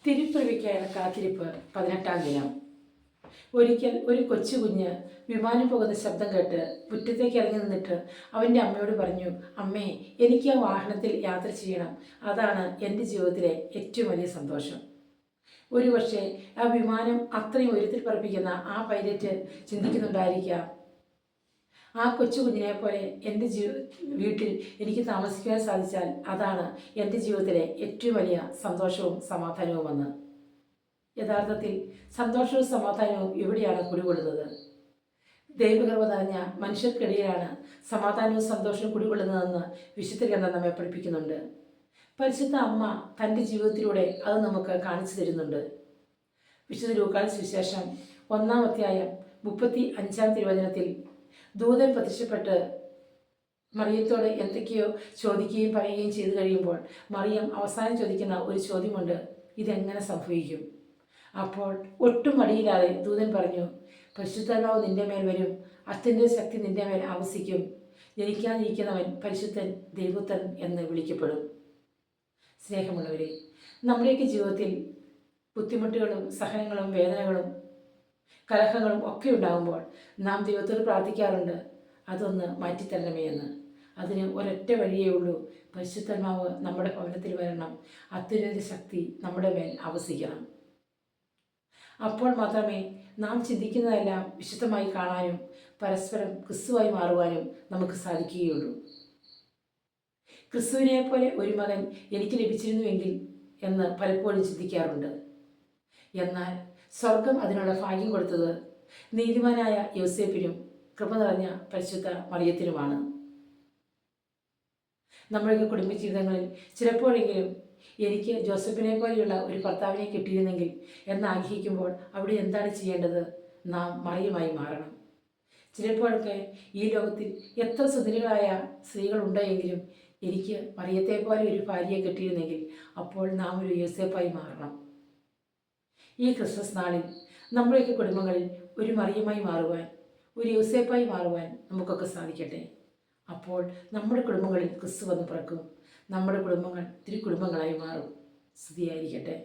തിരുപ്പിറവിക്കായുള്ള കാത്തിരിപ്പ് 18-ാം ദിനം. ഒരിക്കൽ ഒരു കൊച്ചു കുഞ്ഞ് വിമാനം പോകുന്ന ശബ്ദം കേട്ട് മുറ്റത്തേക്ക് ഇറങ്ങി നിന്നിട്ട് അവൻ്റെ അമ്മയോട് പറഞ്ഞു, അമ്മേ, എനിക്ക് ആ വാഹനത്തിൽ യാത്ര ചെയ്യണം. അതാണ് എൻ്റെ ജീവിതത്തിലെ ഏറ്റവും വലിയ സന്തോഷം. ഒരുപക്ഷെ ആ വിമാനം അത്രയും ഉയരത്തിൽ പറപ്പിക്കുന്ന ആ പൈലറ്റ് ചിന്തിക്കുന്നുണ്ടായിരിക്കാം, ആ കൊച്ചു കുഞ്ഞിനെ പോലെ എൻ്റെ വീട്ടിൽ എനിക്ക് താമസിക്കുവാൻ സാധിച്ചാൽ അതാണ് എൻ്റെ ജീവിതത്തിലെ ഏറ്റവും വലിയ സന്തോഷവും സമാധാനവുമെന്ന്. യഥാർത്ഥത്തിൽ സന്തോഷവും സമാധാനവും ഇവിടെയാണ് കുടികൊള്ളുന്നത്. ദൈവകൃപ നിറഞ്ഞ മനുഷ്യർക്കിടയിലാണ് സമാധാനവും സന്തോഷവും കുടികൊള്ളുന്നതെന്ന് വിശുദ്ധ ഗ്രന്ഥം നമ്മെ പഠിപ്പിക്കുന്നുണ്ട്. പരിശുദ്ധ അമ്മ തൻ്റെ ജീവിതത്തിലൂടെ അത് നമുക്ക് കാണിച്ചു തരുന്നുണ്ട്. വിശുദ്ധ ലൂക്കായുടെ സുവിശേഷം 1-ാം അധ്യായം 35-ാം തിരുവചനത്തിൽ ദൂതൻ പ്രത്യക്ഷപ്പെട്ട് മറിയത്തോട് എന്തൊക്കെയോ ചോദിക്കുകയും പറയുകയും ചെയ്തു കഴിയുമ്പോൾ മറിയം അവസാനം ചോദിക്കുന്ന ഒരു ചോദ്യമുണ്ട്, ഇതെങ്ങനെ സംഭവിക്കും? അപ്പോൾ ഒട്ടും മടിയില്ലാതെ ദൂതൻ പറഞ്ഞു, പരിശുദ്ധാത്മാവ് നിന്റെ മേൽ വരും, അത്യന്ത ശക്തി നിന്റെ മേൽ ആവസിക്കും, ജനിക്കാതിരിക്കുന്നവൻ പരിശുദ്ധൻ ദൈവത്തൻ എന്ന് വിളിക്കപ്പെടും. സ്നേഹമുള്ളവരെ, നമ്മുടെയൊക്കെ ജീവിതത്തിൽ ബുദ്ധിമുട്ടുകളും സഹനങ്ങളും വേദനകളും കലഹങ്ങളും ഒക്കെ ഉണ്ടാകുമ്പോൾ നാം ദൈവത്തോട് പ്രാർത്ഥിക്കാറുണ്ട്, അതൊന്ന് മാറ്റിത്തരണമേ എന്ന്. അതിന് ഒരൊറ്റ വഴിയേ ഉള്ളൂ, പരിശുദ്ധാത്മാവ് നമ്മുടെ ഭവനത്തിൽ വരണം, അത്യുന്നത ശക്തി നമ്മുടെ മേൽ ആവസിക്കണം. അപ്പോൾ മാത്രമേ നാം ചിന്തിക്കുന്നതെല്ലാം വിശുദ്ധമായി കാണാനും പരസ്പരം ക്രിസ്തുവായി മാറുവാനും നമുക്ക് സാധിക്കുകയുള്ളൂ. ക്രിസ്തുവിനെ പോലെ ഒരു മകൻ എനിക്ക് ലഭിച്ചിരുന്നുവെങ്കിൽ എന്ന് പലപ്പോഴും ചിന്തിക്കാറുണ്ട്. എന്നാൽ സ്വർഗം അതിനുള്ള ഭാഗ്യം കൊടുത്തത് നീതിമാനായ യോസേപ്പിനും കൃപ നിറഞ്ഞ പരിശുദ്ധ മറിയത്തിനുമാണ്. നമ്മുടെയൊക്കെ കുടുംബജീവിതങ്ങളിൽ ചിലപ്പോഴെങ്കിലും എനിക്ക് ജോസഫിനെ പോലെയുള്ള ഒരു ഭർത്താവിനെ കിട്ടിയിരുന്നെങ്കിൽ എന്നാഗ്രഹിക്കുമ്പോൾ അവിടെ എന്താണ് ചെയ്യേണ്ടത്? നാം മറിയമായി മാറണം. ചിലപ്പോഴൊക്കെ ഈ ലോകത്തിൽ എത്ര സുന്ദരികളായ സ്ത്രീകളുണ്ടെങ്കിലും എനിക്ക് മറിയത്തെ പോലെ ഒരു ഭാര്യയെ കിട്ടിയിരുന്നെങ്കിൽ അപ്പോൾ നാം ഒരു യോസേപ്പായി മാറണം. ഈ ക്രിസ്മസ് നാളിൽ നമ്മുടെയൊക്കെ കുടുംബങ്ങളിൽ ഒരു മറിയമായി മാറുവാൻ, ഒരു യോസേപ്പായി മാറുവാൻ നമുക്കൊക്കെ സാധിക്കട്ടെ. അപ്പോൾ നമ്മുടെ കുടുംബങ്ങളിൽ ക്രിസ്തു വന്ന് പിറക്കും, നമ്മുടെ കുടുംബങ്ങൾ തിരുക്കുടുംബങ്ങളായി മാറും. സ്തുതിയായിരിക്കട്ടെ.